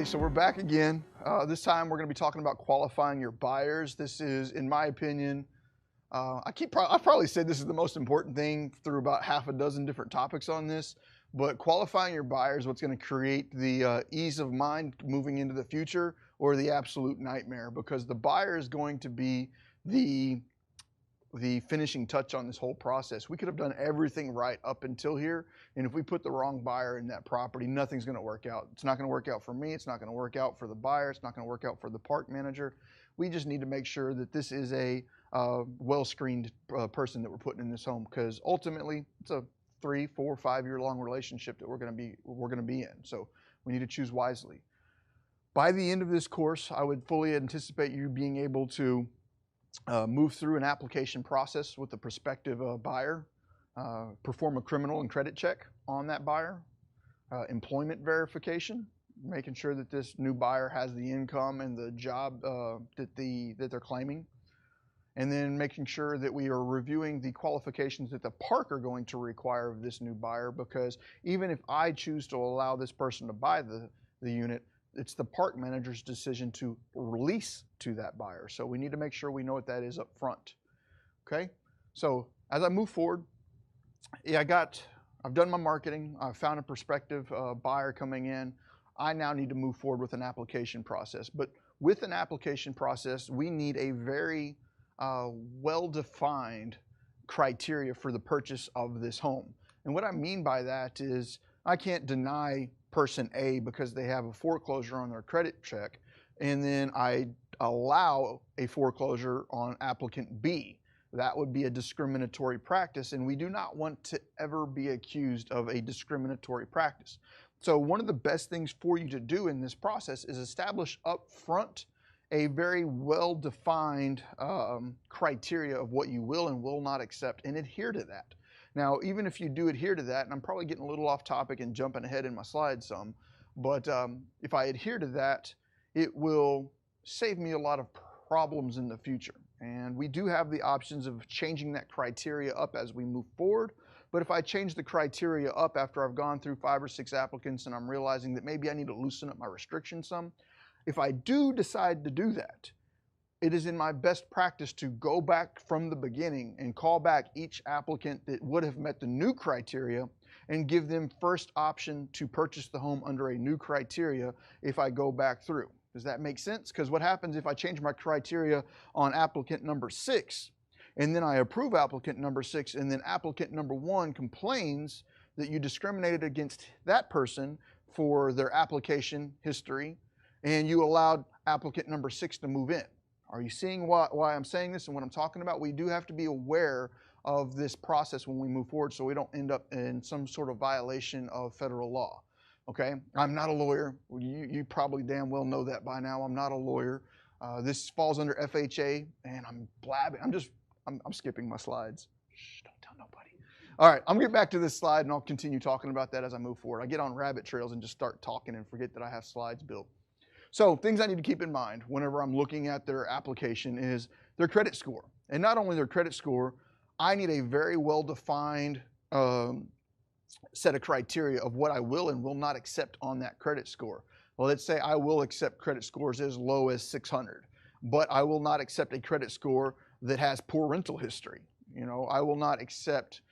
Alrighty, so we're back again. This time we're going to be talking about qualifying your buyers. This is, in my opinion, I've probably said this is the most important thing through about half a dozen different topics on this, but qualifying your buyers is what's going to create the ease of mind moving into the future or the absolute nightmare, because the buyer is going to be the finishing touch on this whole process. We could have done everything right up until here, and if we put the wrong buyer in that property, nothing's going to work out. It's not going to work out for me. It's not going to work out for the buyer. It's not going to work out for the park manager. We just need to make sure that this is a well-screened person that we're putting in this home, because ultimately it's a 3, 4, 5 year long relationship that we're going to be in. So we need to choose wisely. By the end of this course, I would fully anticipate you being able to move through an application process with the prospective buyer, perform a criminal and credit check on that buyer, employment verification, making sure that this new buyer has the income and the job that they're claiming, and then making sure that we are reviewing the qualifications that the park are going to require of this new buyer, because even if I choose to allow this person to buy the unit, it's the park manager's decision to release to that buyer. So we need to make sure we know what that is up front. Okay, so as I move forward, I've done my marketing. I've found a prospective buyer coming in. I now need to move forward with an application process. But with an application process, we need a very well-defined criteria for the purchase of this home. And what I mean by that is I can't deny person A because they have a foreclosure on their credit check, and then I allow a foreclosure on applicant B. That would be a discriminatory practice, and we do not want to ever be accused of a discriminatory practice. So one of the best things for you to do in this process is establish up front a very well-defined criteria of what you will and will not accept, and adhere to that. Now, even if you do adhere to that, and I'm probably getting a little off topic and jumping ahead in my slides some, but if I adhere to that, it will save me a lot of problems in the future. And we do have the options of changing that criteria up as we move forward. But if I change the criteria up after I've gone through 5 or 6 applicants and I'm realizing that maybe I need to loosen up my restrictions some, if I do decide to do that, it is in my best practice to go back from the beginning and call back each applicant that would have met the new criteria and give them first option to purchase the home under a new criteria if I go back through. Does that make sense? Because what happens if I change my criteria on applicant number 6 and then I approve applicant number 6 and then applicant number 1 complains that you discriminated against that person for their application history and you allowed applicant number 6 to move in? Are you seeing why I'm saying this and what I'm talking about? We do have to be aware of this process when we move forward so we don't end up in some sort of violation of federal law. Okay, I'm not a lawyer. You probably damn well know that by now. I'm not a lawyer. This falls under FHA, and I'm blabbing. I'm skipping my slides. Shh, don't tell nobody. All right, I'm going to get back to this slide, and I'll continue talking about that as I move forward. I get on rabbit trails and just start talking and forget that I have slides built. So things I need to keep in mind whenever I'm looking at their application is their credit score. And not only their credit score, I need a very well-defined set of criteria of what I will and will not accept on that credit score. Well, let's say I will accept credit scores as low as 600, but I will not accept a credit score that has poor rental history. You know, I will not accept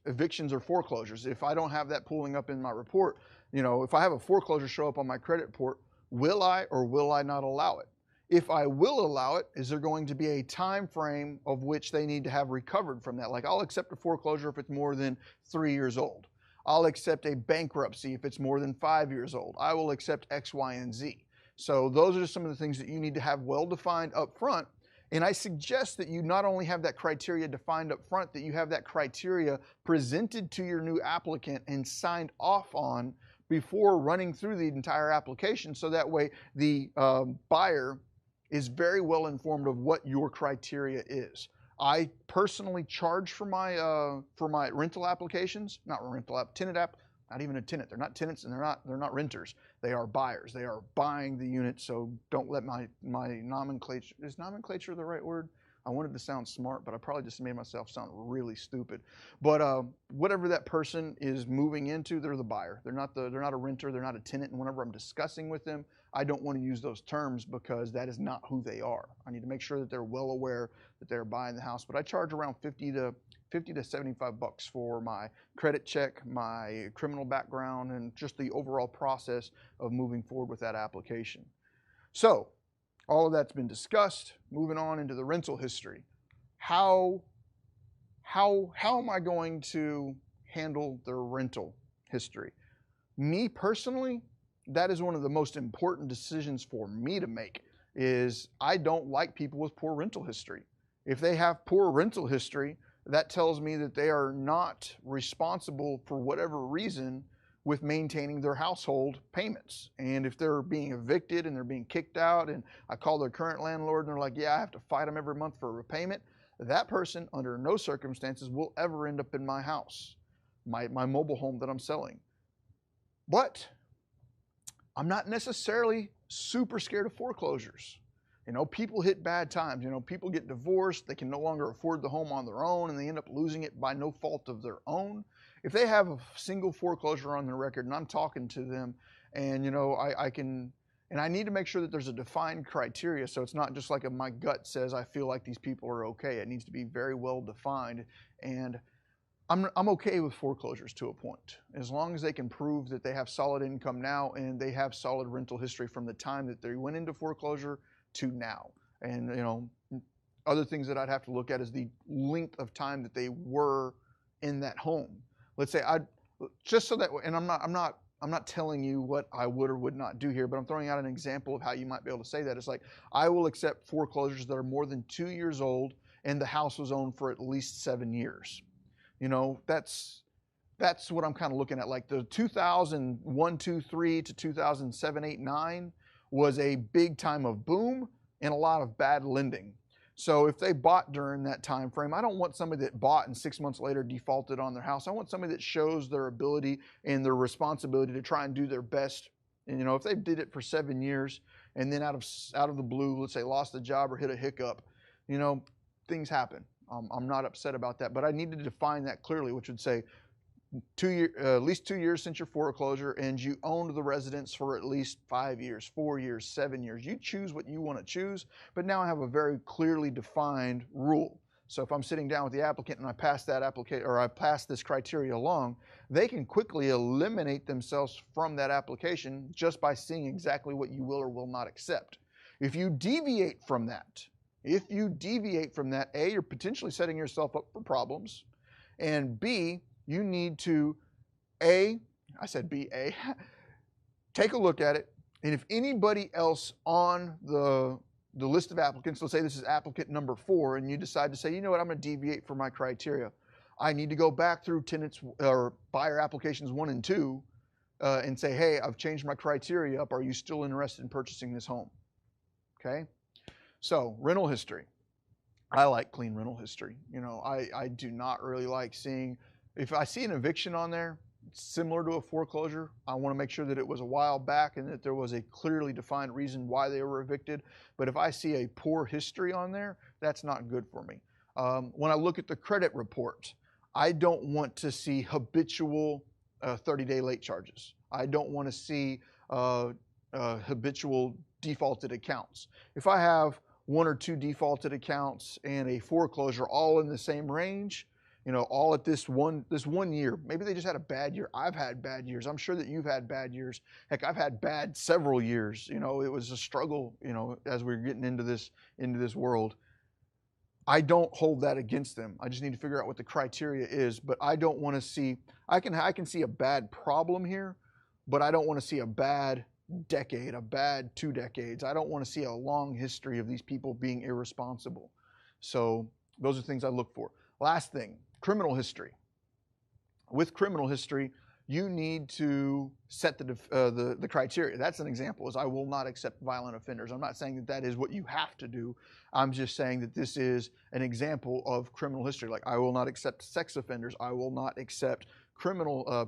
evictions or foreclosures. If I don't have that pulling up in my report, you know, if I have a foreclosure show up on my credit report, will I or will I not allow it? If I will allow it, is there going to be a time frame of which they need to have recovered from that? Like, I'll accept a foreclosure if it's more than 3 years old. I'll accept a bankruptcy if it's more than 5 years old. I will accept X, Y, and Z. So those are just some of the things that you need to have well-defined up front. And I suggest that you not only have that criteria defined up front, that you have that criteria presented to your new applicant and signed off on before running through the entire application, so that way the buyer is very well informed of what your criteria is. I personally charge for my rental applications, tenant app, not even a tenant. They're not tenants and they're not renters. They are buyers. They are buying the unit. So don't let my nomenclature, is nomenclature the right word? I wanted to sound smart, but I probably just made myself sound really stupid. But whatever that person is moving into, they're the buyer. They're not a renter. They're not a tenant. And whenever I'm discussing with them, I don't want to use those terms because that is not who they are. I need to make sure that they're well aware that they're buying the house. But I charge around $50 to $75 for my credit check, my criminal background, and just the overall process of moving forward with that application. So all of that's been discussed. Moving on into the rental history. How am I going to handle the rental history? Me personally, that is one of the most important decisions for me to make. Is I don't like people with poor rental history. If they have poor rental history, that tells me that they are not responsible for whatever reason with maintaining their household payments. And if they're being evicted and they're being kicked out, and I call their current landlord and they're like, yeah, I have to fight them every month for a repayment, that person under no circumstances will ever end up in my house, my mobile home that I'm selling. But I'm not necessarily super scared of foreclosures. You know, people hit bad times. You know, people get divorced, they can no longer afford the home on their own, and they end up losing it by no fault of their own. If they have a single foreclosure on their record and I'm talking to them, and you know, I need to make sure that there's a defined criteria, so it's not just like my gut says I feel like these people are okay. It needs to be very well defined, and I'm okay with foreclosures to a point, as long as they can prove that they have solid income now and they have solid rental history from the time that they went into foreclosure to now. And you know, other things that I'd have to look at is the length of time that they were in that home. Let's say just so that, and I'm not telling you what I would or would not do here, but I'm throwing out an example of how you might be able to say that. It's like, I will accept foreclosures that are more than 2 years old and the house was owned for at least 7 years. You know, that's what I'm kind of looking at. Like the 2001, 2, 3 to 2007, 8, 9 was a big time of boom and a lot of bad lending. So if they bought during that time frame, I don't want somebody that bought and 6 months later defaulted on their house. I want somebody that shows their ability and their responsibility to try and do their best. And you know, if they did it for 7 years and then out of the blue, let's say lost the job or hit a hiccup, you know, things happen. I'm not upset about that, but I need to define that clearly, which would say at least 2 years since your foreclosure, and you owned the residence for at least 5 years, 4 years, 7 years. You choose what you want to choose, but now I have a very clearly defined rule. So if I'm sitting down with the applicant and I pass that I pass this criteria along, they can quickly eliminate themselves from that application just by seeing exactly what you will or will not accept. If you deviate from that, A, you're potentially setting yourself up for problems, and B, you need to, take a look at it, and if anybody else on the list of applicants, let's say this is applicant number 4, and you decide to say, you know what, I'm going to deviate from my criteria. I need to go back through tenants or buyer applications 1 and 2 and say, hey, I've changed my criteria up. Are you still interested in purchasing this home? Okay. So rental history. I like clean rental history. You know, I do not really like seeing, if I see an eviction on there, similar to a foreclosure, I want to make sure that it was a while back and that there was a clearly defined reason why they were evicted. But if I see a poor history on there, that's not good for me. When I look at the credit report, I don't want to see habitual 30-day late charges. I don't want to see habitual defaulted accounts. If I have 1 or 2 defaulted accounts and a foreclosure all in the same range, you know, all at this one year, maybe they just had a bad year. I've had bad years. I'm sure that you've had bad years. Heck, I've had bad several years. You know, it was a struggle, you know, as we're getting into this world. I don't hold that against them. I just need to figure out what the criteria is, but I don't want to see, I can see a bad problem here, but I don't want to see a bad decade, a bad 2 decades. I don't want to see a long history of these people being irresponsible. So those are things I look for. Last thing, criminal history. With criminal history, you need to set the criteria. That's an example, is I will not accept violent offenders. I'm not saying that that is what you have to do. I'm just saying that this is an example of criminal history. Like, I will not accept sex offenders. I will not accept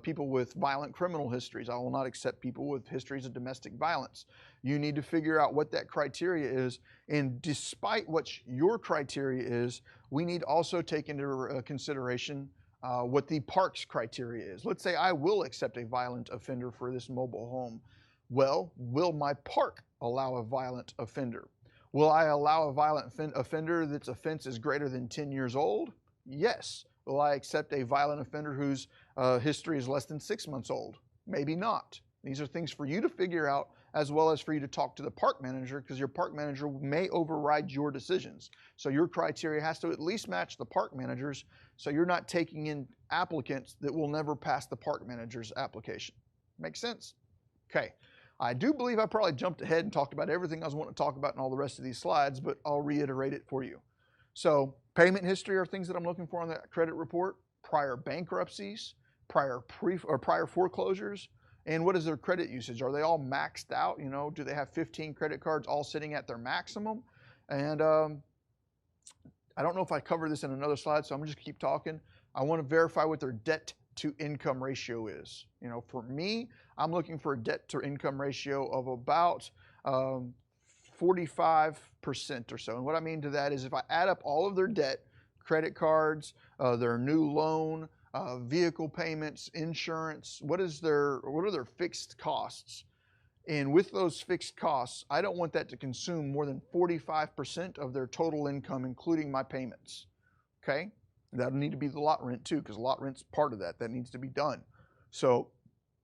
people with violent criminal histories. I will not accept people with histories of domestic violence. You need to figure out what that criteria is. And despite what your criteria is, we need to also take into consideration what the park's criteria is. Let's say I will accept a violent offender for this mobile home. Well, will my park allow a violent offender? Will I allow a violent offender that's offense is greater than 10 years old? Yes. Will I accept a violent offender whose history is less than 6 months old? Maybe not. These are things for you to figure out, as well as for you to talk to the park manager, because your park manager may override your decisions. So your criteria has to at least match the park manager's, so you're not taking in applicants that will never pass the park manager's application. Make sense? Okay. I do believe I probably jumped ahead and talked about everything I was wanting to talk about in all the rest of these slides, but I'll reiterate it for you. So payment history are things that I'm looking for on that credit report, prior bankruptcies, prior foreclosures, and what is their credit usage? Are they all maxed out? You know, do they have 15 credit cards all sitting at their maximum? And I don't know if I covered this in another slide, so I'm just keep talking. I want to verify what their debt to income ratio is. You know, for me, I'm looking for a debt to income ratio of about 45% or so. And what I mean to that is if I add up all of their debt, credit cards, their new loan, vehicle payments, insurance, what are their fixed costs? And with those fixed costs, I don't want that to consume more than 45% of their total income, including my payments. Okay? That'll need to be the lot rent too, because lot rent's part of that. That needs to be done. So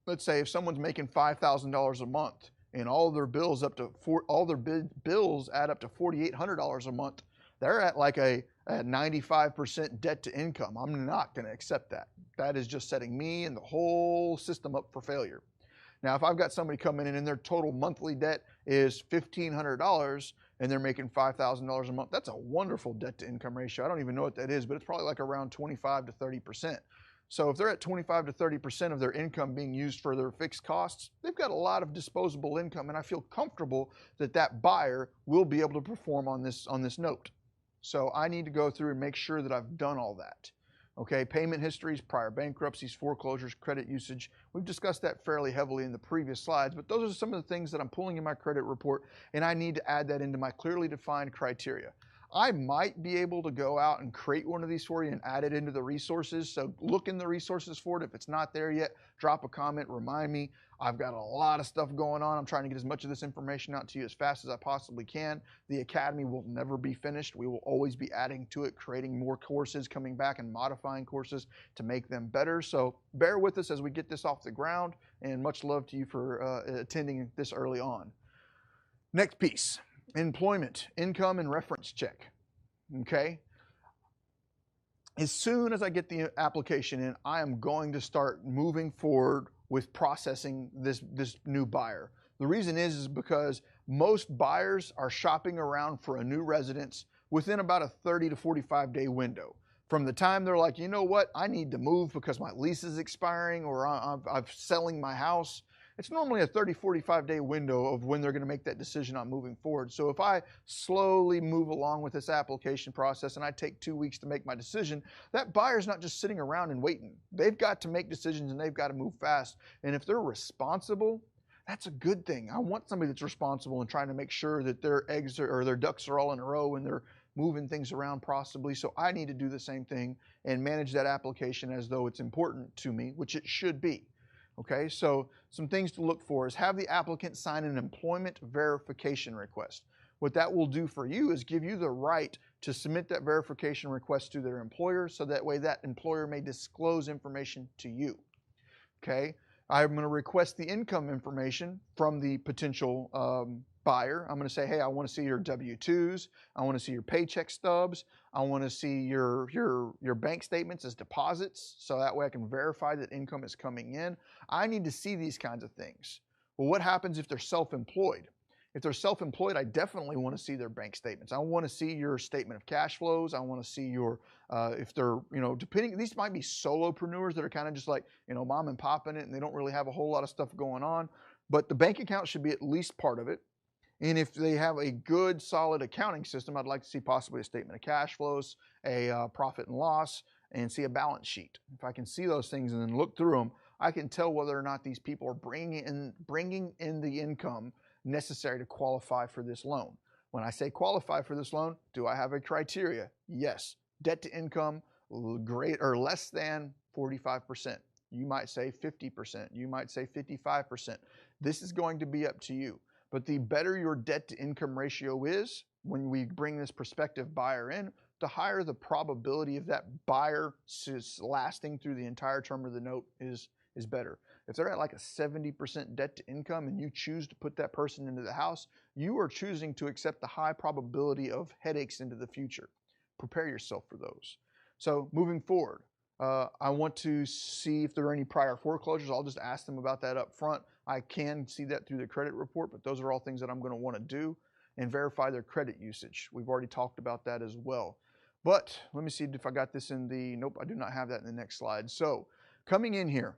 let's say if someone's making $5,000 a month and all their bills add up to $4,800 a month, they're at like a 95% debt to income. I'm not going to accept that. That is just setting me and the whole system up for failure. Now, if I've got somebody coming in and their total monthly debt is $1,500 and they're making $5,000 a month, that's a wonderful debt to income ratio. I don't even know what that is, but it's probably like around 25 to 30%. So if they're at 25 to 30% of their income being used for their fixed costs, they've got a lot of disposable income, and I feel comfortable that that buyer will be able to perform on this note. So I need to go through and make sure that I've done all that. Okay, payment histories, prior bankruptcies, foreclosures, credit usage. We've discussed that fairly heavily in the previous slides, but those are some of the things that I'm pulling in my credit report, and I need to add that into my clearly defined criteria. I might be able to go out and create one of these for you and add it into the resources. So look in the resources for it. If it's not there yet, drop a comment, remind me. I've got a lot of stuff going on. I'm trying to get as much of this information out to you as fast as I possibly can. The Academy will never be finished. We will always be adding to it, creating more courses, coming back and modifying courses to make them better. So bear with us as we get this off the ground, and much love to you for attending this early on. Next piece. Employment, income, and reference check. Okay. As soon as I get the application in, I am going to start moving forward with processing this new buyer. The reason is because most buyers are shopping around for a new residence within about a 30 to 45 day window. From the time they're like, you know what, I need to move because my lease is expiring or I'm selling my house. It's normally a 30, 45 day window of when they're going to make that decision on moving forward. So if I slowly move along with this application process and I take 2 weeks to make my decision, that buyer's not just sitting around and waiting. They've got to make decisions and they've got to move fast. And if they're responsible, that's a good thing. I want somebody that's responsible and trying to make sure that their eggs or their ducks are all in a row and they're moving things around possibly. So I need to do the same thing and manage that application as though it's important to me, which it should be. Okay, so some things to look for is have the applicant sign an employment verification request. What that will do for you is give you the right to submit that verification request to their employer, so that way that employer may disclose information to you. Okay, I'm going to request the income information from the potential buyer. I'm going to say, hey, I want to see your W-2s. I want to see your paycheck stubs. I want to see your bank statements as deposits, so that way I can verify that income is coming in. I need to see these kinds of things. Well, what happens if they're self-employed? If they're self-employed, I definitely want to see their bank statements. I want to see your statement of cash flows. I want to see your, if they're, depending, these might be solopreneurs that are kind of just like, mom and pop in it, and they don't really have a whole lot of stuff going on. But the bank account should be at least part of it. And if they have a good, solid accounting system, I'd like to see possibly a statement of cash flows, a profit and loss, and see a balance sheet. If I can see those things and then look through them, I can tell whether or not these people are bringing in the income necessary to qualify for this loan. When I say qualify for this loan, do I have a criteria? Yes. Debt to income great or less than 45%. You might say 50%. You might say 55%. This is going to be up to you. But the better your debt to income ratio is, when we bring this prospective buyer in, the higher the probability of that buyer lasting through the entire term of the note is better. If they're at like a 70% debt to income and you choose to put that person into the house, you are choosing to accept the high probability of headaches into the future. Prepare yourself for those. So moving forward, I want to see if there are any prior foreclosures. I'll just ask them about that up front. I can see that through the credit report, but those are all things that I'm going to want to do, and verify their credit usage. We've already talked about that as well. But let me see if I got this in the, nope, I do not have that in the next slide. So coming in here,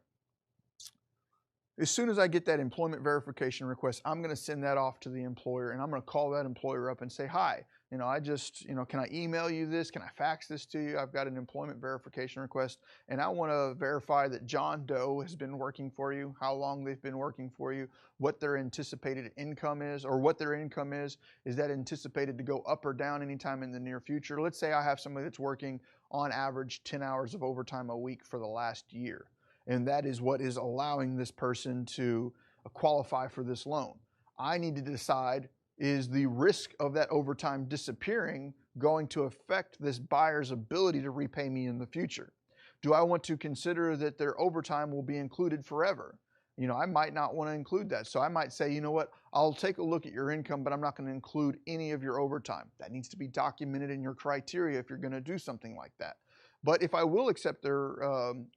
as soon as I get that employment verification request, I'm going to send that off to the employer, and I'm going to call that employer up and say, hi, can I email you this? Can I fax this to you? I've got an employment verification request, and I want to verify that John Doe has been working for you, how long they've been working for you, what their anticipated income is, or what their income is. Is that anticipated to go up or down anytime in the near future? Let's say I have somebody that's working on average 10 hours of overtime a week for the last year, and that is what is allowing this person to qualify for this loan. I need to decide, is the risk of that overtime disappearing going to affect this buyer's ability to repay me in the future? Do I want to consider that their overtime will be included forever? I might not want to include that. So I might say, you know what, I'll take a look at your income, but I'm not going to include any of your overtime. That needs to be documented in your criteria if you're going to do something like that. But if I will accept their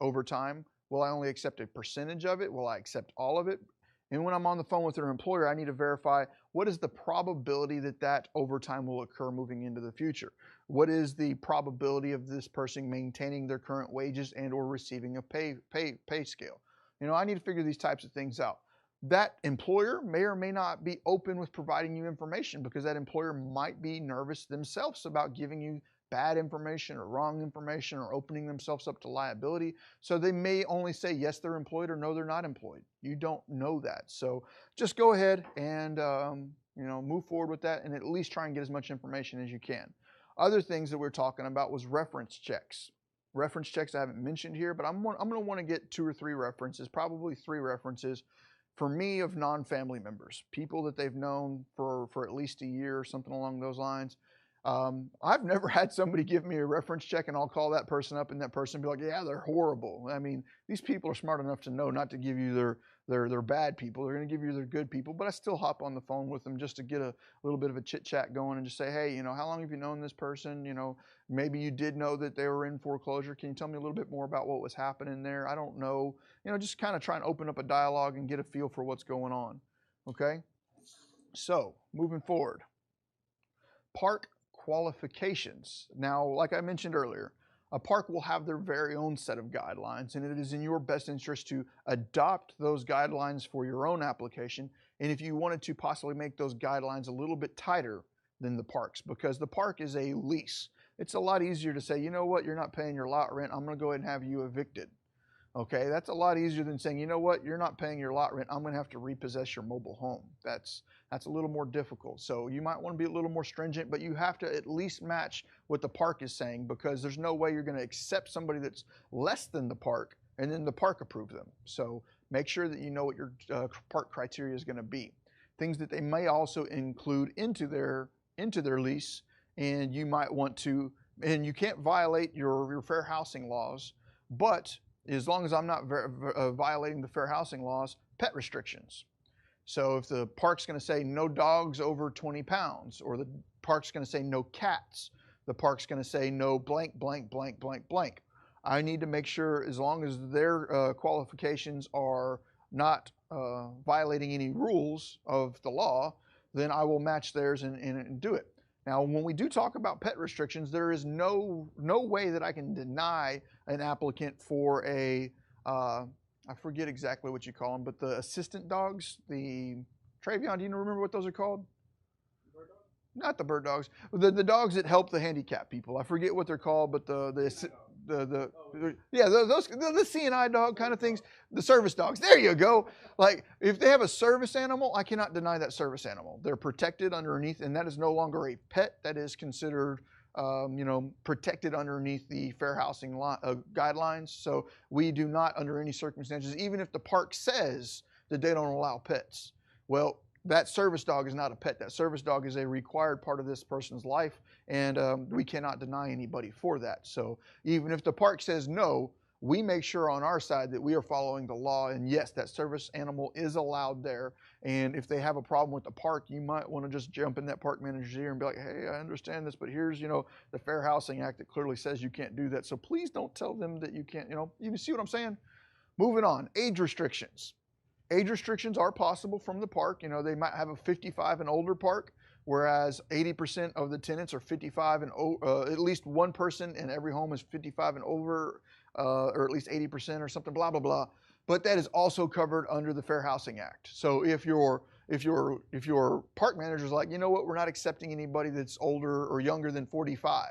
overtime, will I only accept a percentage of it? Will I accept all of it? And when I'm on the phone with their employer, I need to verify, what is the probability that that overtime will occur moving into the future? What is the probability of this person maintaining their current wages and or receiving a pay scale? I need to figure these types of things out. That employer may or may not be open with providing you information, because that employer might be nervous themselves about giving you bad information or wrong information or opening themselves up to liability. So they may only say yes, they're employed, or no, they're not employed. You don't know that. So just go ahead and move forward with that, and at least try and get as much information as you can. Other things that we're talking about was reference checks. Reference checks I haven't mentioned here, but I'm going to want to get 2 or 3 references, probably 3 references for me, of non-family members, people that they've known for at least a year or something along those lines. I've never had somebody give me a reference check and I'll call that person up and that person be like, yeah, they're horrible. I mean, these people are smart enough to know not to give you their bad people. They're going to give you their good people, but I still hop on the phone with them just to get a little bit of a chit chat going and just say, hey, how long have you known this person? Maybe you did know that they were in foreclosure. Can you tell me a little bit more about what was happening there? I don't know. Just kind of try and open up a dialogue and get a feel for what's going on. Okay. So moving forward, park qualifications. Now, like I mentioned earlier, a park will have their very own set of guidelines, and it is in your best interest to adopt those guidelines for your own application. And if you wanted to possibly make those guidelines a little bit tighter than the parks, because the park is a lease. It's a lot easier to say, you know what, you're not paying your lot rent, I'm going to go ahead and have you evicted. Okay, that's a lot easier than saying, you know what, you're not paying your lot rent, I'm going to have to repossess your mobile home. That's a little more difficult. So you might want to be a little more stringent, but you have to at least match what the park is saying, because there's no way you're going to accept somebody that's less than the park and then the park approve them. So make sure that you know what your park criteria is going to be. Things that they may also include into their lease, and you might want to, and you can't violate your fair housing laws, but as long as I'm not violating the fair housing laws, pet restrictions. So if the park's going to say no dogs over 20 pounds, or the park's going to say no cats, the park's going to say no blank, blank, blank, blank, blank. I need to make sure, as long as their qualifications are not violating any rules of the law, then I will match theirs and do it. Now, when we do talk about pet restrictions, there is no way that I can deny an applicant for a, I forget exactly what you call them, but the assistant dogs, the, Travion, do you remember what those are called? Bird dogs? Not the bird dogs. The dogs that help the handicapped people. I forget what they're called, but the the C&I dog kind of things, the service dogs. There you go. Like if they have a service animal, I cannot deny that service animal. They're protected underneath, and that is no longer a pet. That is considered, protected underneath the fair housing guidelines. So we do not, under any circumstances, even if the park says that they don't allow pets. Well, that service dog is not a pet. That service dog is a required part of this person's life, and we cannot deny anybody for that. So even if the park says no, we make sure on our side that we are following the law, and yes, that service animal is allowed there. And if they have a problem with the park, you might want to just jump in that park manager's ear and be like, hey, I understand this, but here's, the Fair Housing Act that clearly says you can't do that. So please don't tell them that you can't, you see what I'm saying? Moving on, age restrictions. Age restrictions are possible from the park. They might have a 55 and older park, whereas 80% of the tenants are 55 and at least one person in every home is 55 and over, or at least 80% or something, blah, blah, blah. But that is also covered under the Fair Housing Act. So if your park manager is like, you know what, we're not accepting anybody that's older or younger than 45,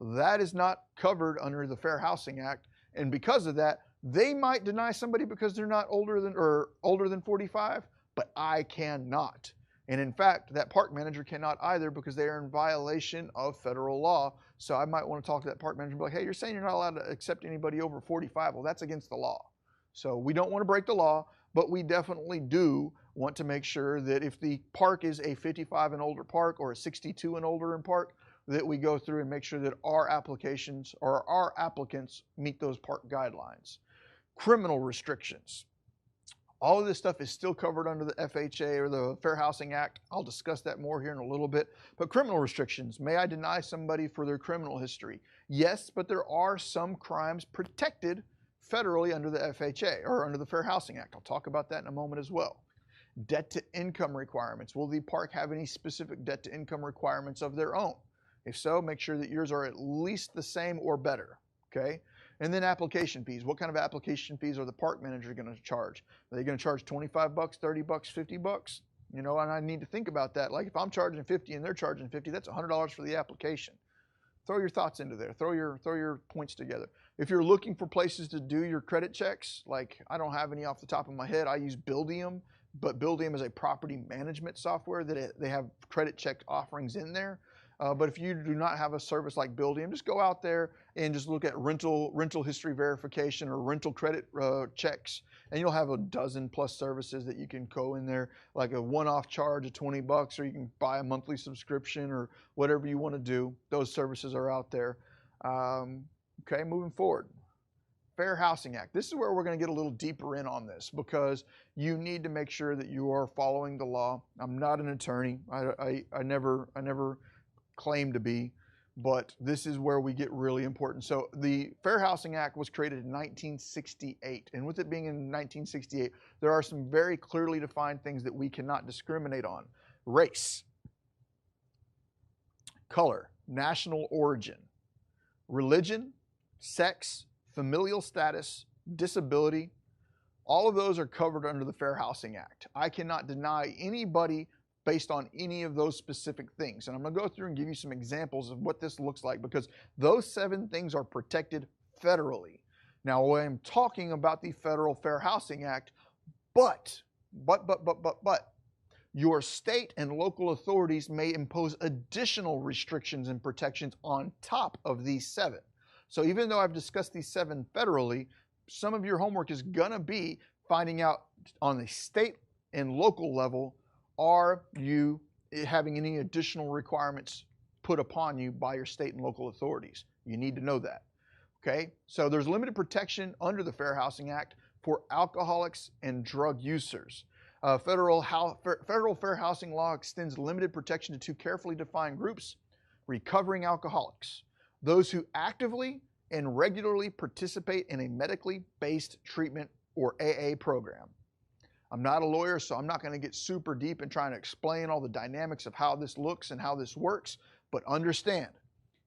that is not covered under the Fair Housing Act. And because of that, they might deny somebody because they're not older than 45, but I cannot. And in fact, that park manager cannot either because they are in violation of federal law. So I might want to talk to that park manager and be like, hey, you're saying you're not allowed to accept anybody over 45. Well, that's against the law. So we don't want to break the law, but we definitely do want to make sure that if the park is a 55 and older park or a 62 and older in park, that we go through and make sure that our applications or our applicants meet those park guidelines. Criminal restrictions. All of this stuff is still covered under the FHA or the Fair Housing Act. I'll discuss that more here in a little bit. But criminal restrictions, may I deny somebody for their criminal history? Yes, but there are some crimes protected federally under the FHA or under the Fair Housing Act. I'll talk about that in a moment as well. Debt to income requirements. Will the park have any specific debt to income requirements of their own? If so, make sure that yours are at least the same or better, okay? And then application fees. What kind of application fees are the park manager going to charge? Are they going to charge 25 bucks, 30 bucks, 50 bucks? And I need to think about that. Like if I'm charging 50 and they're charging 50, that's $100 for the application. Throw your thoughts into there. Throw your points together. If you're looking for places to do your credit checks, like I don't have any off the top of my head. I use Buildium, but Buildium is a property management software that they have credit check offerings in there. But if you do not have a service like Buildium, just go out there and just look at rental history verification or rental credit checks, and you'll have a dozen plus services that you can go in there, like a one-off charge of 20 bucks, or you can buy a monthly subscription or whatever you want to do. Those services are out there. Okay, moving forward. Fair Housing Act. This is where we're going to get a little deeper in on this because you need to make sure that you are following the law. I'm not an attorney. I never claim to be, but this is where we get really important. So the Fair Housing Act was created in 1968, and with it being in 1968, there are some very clearly defined things that we cannot discriminate on. Race, color, national origin, religion, sex, familial status, disability, all of those are covered under the Fair Housing Act. I cannot deny anybody based on any of those specific things. And I'm going to go through and give you some examples of what this looks like because those 7 things are protected federally. Now, I am talking about the Federal Fair Housing Act, but your state and local authorities may impose additional restrictions and protections on top of these 7. So even though I've discussed these 7 federally, some of your homework is going to be finding out on the state and local level, are you having any additional requirements put upon you by your state and local authorities? You need to know that. Okay, so there's limited protection under the Fair Housing Act for alcoholics and drug users. Federal fair housing law extends limited protection to 2 carefully defined groups: recovering alcoholics, those who actively and regularly participate in a medically based treatment or AA program. I'm not a lawyer, so I'm not going to get super deep in trying to explain all the dynamics of how this looks and how this works, but understand,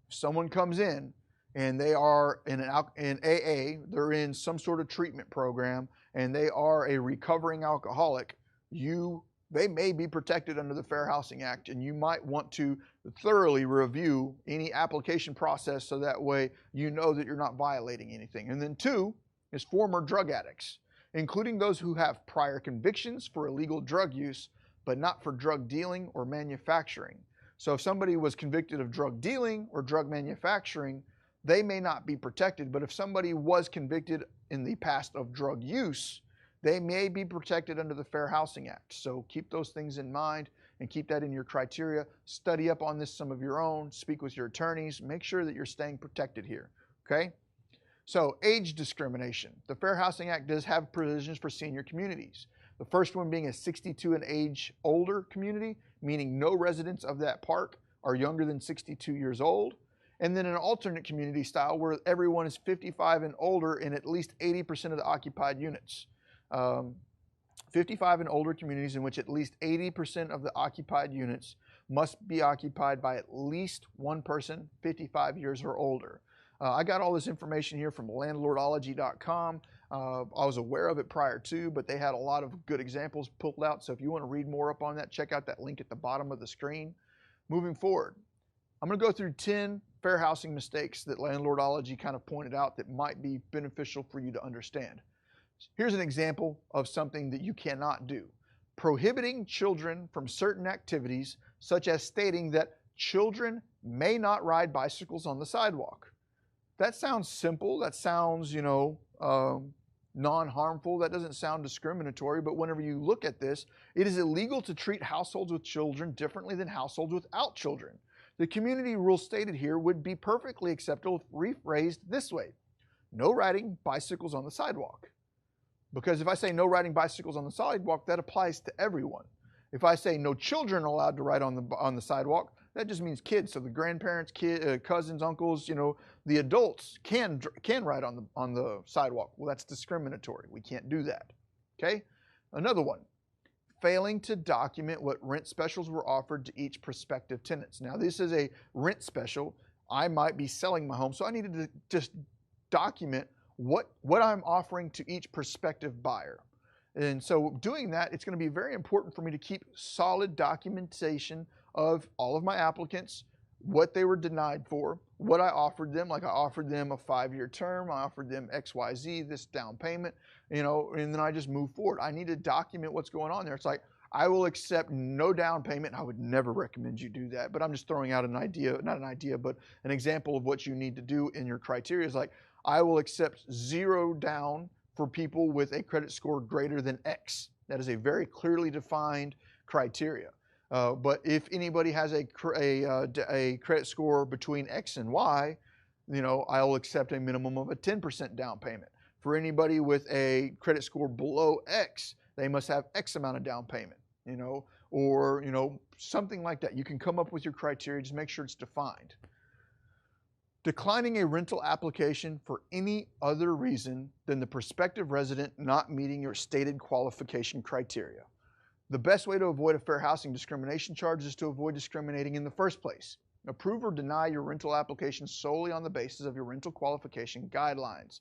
if someone comes in and they are in AA, they're in some sort of treatment program, and they are a recovering alcoholic, you they may be protected under the Fair Housing Act, and you might want to thoroughly review any application process so that way you know that you're not violating anything. And then 2 is former drug addicts, including those who have prior convictions for illegal drug use, but not for drug dealing or manufacturing. So if somebody was convicted of drug dealing or drug manufacturing, they may not be protected. But if somebody was convicted in the past of drug use, they may be protected under the Fair Housing Act. So keep those things in mind and keep that in your criteria. Study up on this some of your own. Speak with your attorneys. Make sure that you're staying protected here, okay? So age discrimination. The Fair Housing Act does have provisions for senior communities. The first one being a 62 and age older community, meaning no residents of that park are younger than 62 years old. And then an alternate community style where everyone is 55 and older in at least 80% of the occupied units. 55 and older communities in which at least 80% of the occupied units must be occupied by at least one person 55 years or older. I got all this information here from landlordology.com. I was aware of it prior to, but they had a lot of good examples pulled out. So if you want to read more up on that, check out that link at the bottom of the screen. Moving forward, I'm going to go through 10 fair housing mistakes that Landlordology kind of pointed out that might be beneficial for you to understand. Here's an example of something that you cannot do. Prohibiting children from certain activities, such as stating that children may not ride bicycles on the sidewalk. That sounds simple. That sounds, non-harmful. That doesn't sound discriminatory, but whenever you look at this, it is illegal to treat households with children differently than households without children. The community rule stated here would be perfectly acceptable if rephrased this way: no riding bicycles on the sidewalk. Because if I say no riding bicycles on the sidewalk, that applies to everyone. If I say no children allowed to ride on the sidewalk, that just means kids. So the grandparents, cousins, uncles, the adults can ride on the sidewalk. Well, that's discriminatory. We can't do that. Okay? Another one, failing to document what rent specials were offered to each prospective tenants. Now, this is a rent special. I might be selling my home, so I needed to just document what I'm offering to each prospective buyer. And so doing that, it's going to be very important for me to keep solid documentation of all of my applicants, what they were denied for, what I offered them. Like I offered them a 5-year term, I offered them XYZ, this down payment, and then I just move forward. I need to document what's going on there. It's like, I will accept no down payment. I would never recommend you do that, but I'm just throwing out an idea, not an idea, but an example of what you need to do in your criteria. Is like, I will accept 0 down for people with a credit score greater than X. That is a very clearly defined criteria. But if anybody has a credit score between X and Y, I'll accept a minimum of a 10% down payment. For anybody with a credit score below X, they must have X amount of down payment, or something like that. You can come up with your criteria, just make sure it's defined. Declining a rental application for any other reason than the prospective resident not meeting your stated qualification criteria. The best way to avoid a fair housing discrimination charge is to avoid discriminating in the first place. Approve or deny your rental application solely on the basis of your rental qualification guidelines.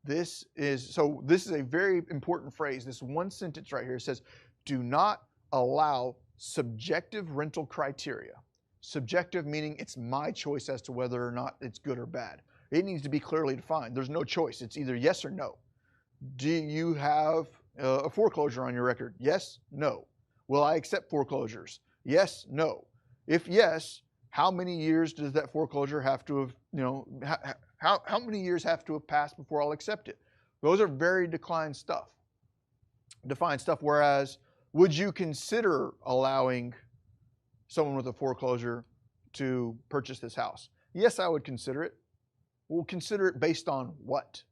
This is a very important phrase. This one sentence right here says, do not allow subjective rental criteria. Subjective meaning it's my choice as to whether or not it's good or bad. It needs to be clearly defined. There's no choice. It's either yes or no. Do you have a foreclosure on your record? Yes, no. Will I accept foreclosures? Yes, no. If yes, how many years does that foreclosure have to have, how many years have to have passed before I'll accept it? Those are very defined stuff. Whereas, would you consider allowing someone with a foreclosure to purchase this house? Yes, I would consider it. We'll consider it based on what?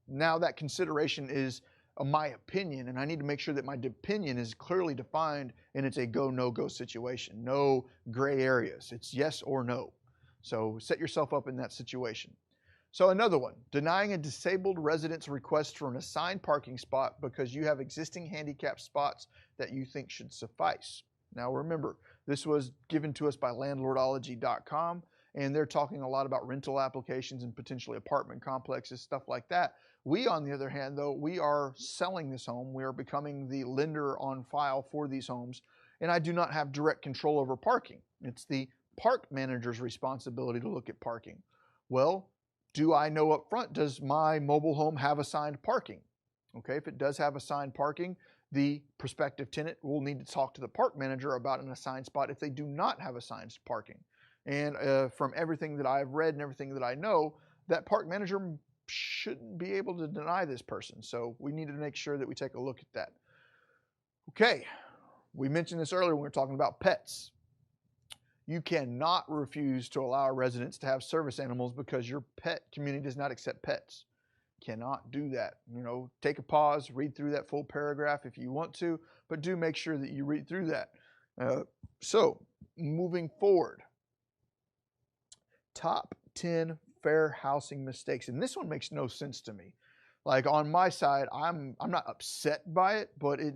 Now that consideration is my opinion, and I need to make sure that my opinion is clearly defined and it's a go, no-go situation. No gray areas. It's yes or no. So set yourself up in that situation. So another one, denying a disabled resident's request for an assigned parking spot because you have existing handicap spots that you think should suffice. Now remember, this was given to us by landlordology.com, and they're talking a lot about rental applications and potentially apartment complexes, stuff like that. We, on the other hand, though, we are selling this home. We are becoming the lender on file for these homes, and I do not have direct control over parking. It's the park manager's responsibility to look at parking. Well, do I know up front, does my mobile home have assigned parking? Okay, if it does have assigned parking, the prospective tenant will need to talk to the park manager about an assigned spot if they do not have assigned parking. And from everything that I've read and everything that I know, that park manager shouldn't be able to deny this person. So we need to make sure that we take a look at that. Okay, we mentioned this earlier when we were talking about pets. You cannot refuse to allow residents to have service animals because your pet community does not accept pets. Cannot do that. Take a pause, read through that full paragraph if you want to, but do make sure that you read through that. So, moving forward, top 10 fair housing mistakes. And this one makes no sense to me. Like on my side, I'm not upset by it, but it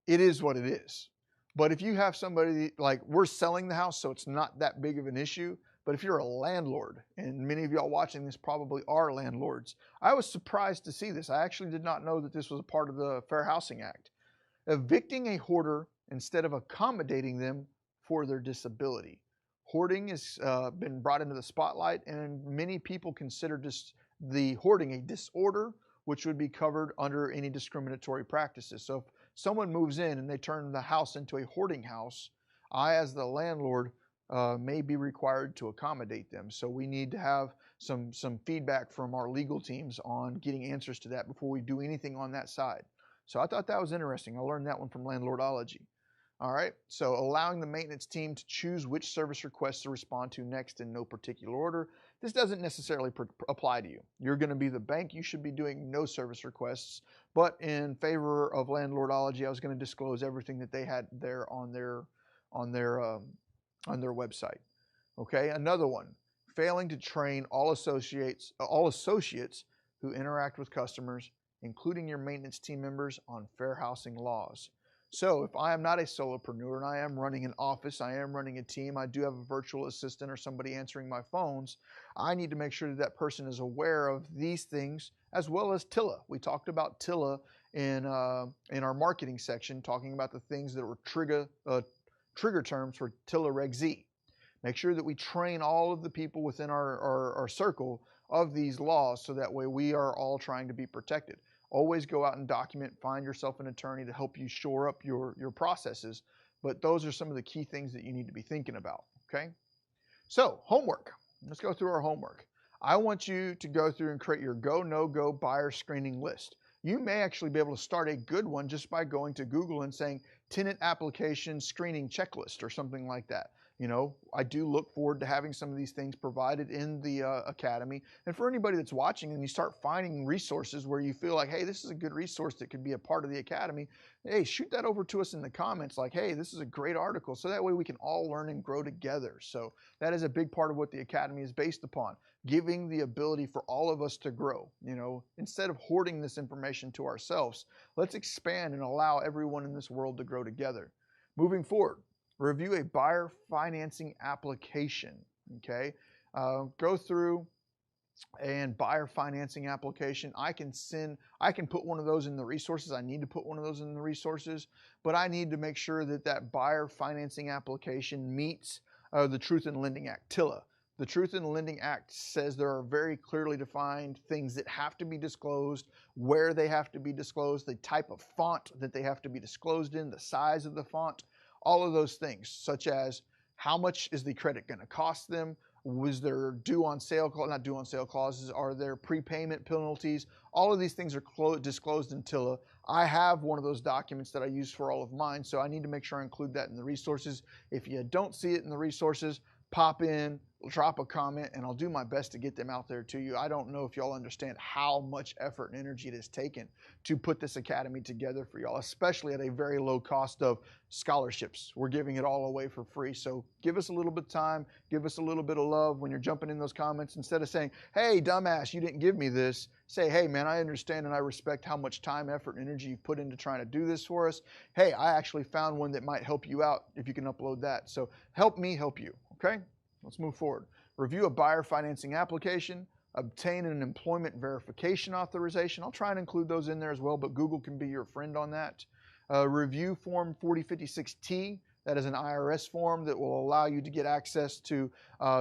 is what it is. But if you have somebody, like we're selling the house, so it's not that big of an issue. But if you're a landlord, and many of y'all watching this probably are landlords, I was surprised to see this. I actually did not know that this was a part of the Fair Housing Act. Evicting a hoarder instead of accommodating them for their disability. Hoarding has been brought into the spotlight, and many people consider the hoarding a disorder, which would be covered under any discriminatory practices. So if someone moves in and they turn the house into a hoarding house, I, as the landlord, may be required to accommodate them. So we need to have some feedback from our legal teams on getting answers to that before we do anything on that side. So I thought that was interesting. I learned that one from Landlordology. All right, so allowing the maintenance team to choose which service requests to respond to next in no particular order. This doesn't necessarily apply to you. You're going to be the bank. You should be doing no service requests. But in favor of Landlordology, I was going to disclose everything that they had there on their website. Okay, another one, failing to train all associates who interact with customers, including your maintenance team members, on fair housing laws. So if I am not a solopreneur and I am running an office, I am running a team, I do have a virtual assistant or somebody answering my phones, I need to make sure that that person is aware of these things, as well as TILA. We talked about TILA in our marketing section, talking about the things that were trigger terms for TILA Reg Z. Make sure that we train all of the people within our circle of these laws, so that way we are all trying to be protected. Always go out and document, find yourself an attorney to help you shore up your processes, but those are some of the key things that you need to be thinking about, okay? So, homework. Let's go through our homework. I want you to go through and create your go, no-go buyer screening list. You may actually be able to start a good one just by going to Google and saying tenant application screening checklist or something like that. I do look forward to having some of these things provided in the Academy. And for anybody that's watching and you start finding resources where you feel like, hey, this is a good resource that could be a part of the Academy, hey, shoot that over to us in the comments like, hey, this is a great article. So that way we can all learn and grow together. So that is a big part of what the Academy is based upon, giving the ability for all of us to grow. Instead of hoarding this information to ourselves, let's expand and allow everyone in this world to grow together. Moving forward, review a buyer financing application, okay? Go through and buyer financing application. I can put one of those in the resources. I need to put one of those in the resources, but I need to make sure that that buyer financing application meets the Truth in Lending Act, TILA. The Truth in Lending Act says there are very clearly defined things that have to be disclosed, where they have to be disclosed, the type of font that they have to be disclosed in, the size of the font, all of those things, such as how much is the credit going to cost them? Was there not due on sale clauses? Are there prepayment penalties? All of these things are disclosed in TILA. I have one of those documents that I use for all of mine, so I need to make sure I include that in the resources. If you don't see it in the resources, pop in, drop a comment, and I'll do my best to get them out there to you. I don't know if y'all understand how much effort and energy it has taken to put this Academy together for y'all, especially at a very low cost of scholarships. We're giving it all away for free. So give us a little bit of time, give us a little bit of love when you're jumping in those comments. Instead of saying, hey, dumbass, you didn't give me this, say, hey, man, I understand and I respect how much time, effort, and energy you've put into trying to do this for us. Hey, I actually found one that might help you out if you can upload that. So help me help you, okay? Let's move forward. Review a buyer financing application. Obtain an employment verification authorization. I'll try and include those in there as well, but Google can be your friend on that. Review Form 4056T. That is an IRS form that will allow you to get access to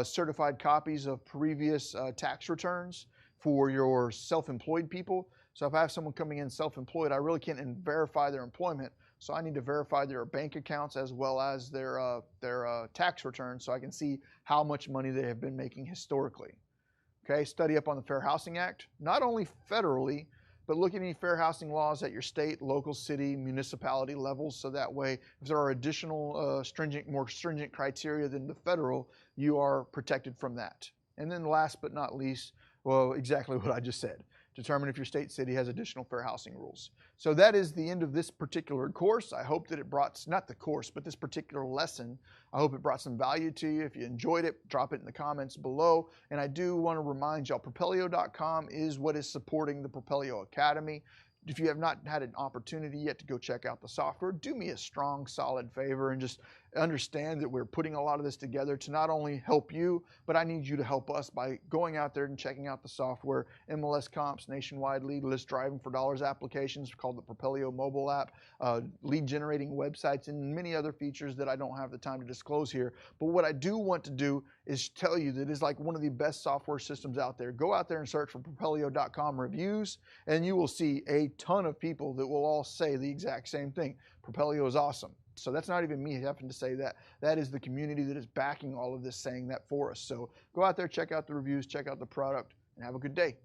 certified copies of previous tax returns for your self-employed people. So if I have someone coming in self-employed, I really can't verify their employment. So I need to verify their bank accounts as well as their tax returns so I can see how much money they have been making historically. Okay, study up on the Fair Housing Act, not only federally, but look at any fair housing laws at your state, local, city, municipality levels, so that way if there are additional more stringent criteria than the federal, you are protected from that. And then last but not least, well, exactly what I just said. Determine if your state, city has additional fair housing rules. So that is the end of this particular course. I hope that it brought, not the course, but this particular lesson, I hope it brought some value to you. If you enjoyed it, drop it in the comments below. And I do want to remind y'all, Propelio.com is what is supporting the Propelio Academy. If you have not had an opportunity yet to go check out the software, do me a strong, solid favor and just understand that we're putting a lot of this together to not only help you, but I need you to help us by going out there and checking out the software, MLS comps, nationwide lead list driving for dollars applications called the Propelio mobile app, lead generating websites, and many other features that I don't have the time to disclose here. But what I do want to do is tell you that it's like one of the best software systems out there. Go out there and search for Propelio.com reviews, and you will see a ton of people that will all say the exact same thing. Propelio is awesome. So that's not even me having to say that. That is the community that is backing all of this, saying that for us. So go out there, check out the reviews, check out the product, and have a good day.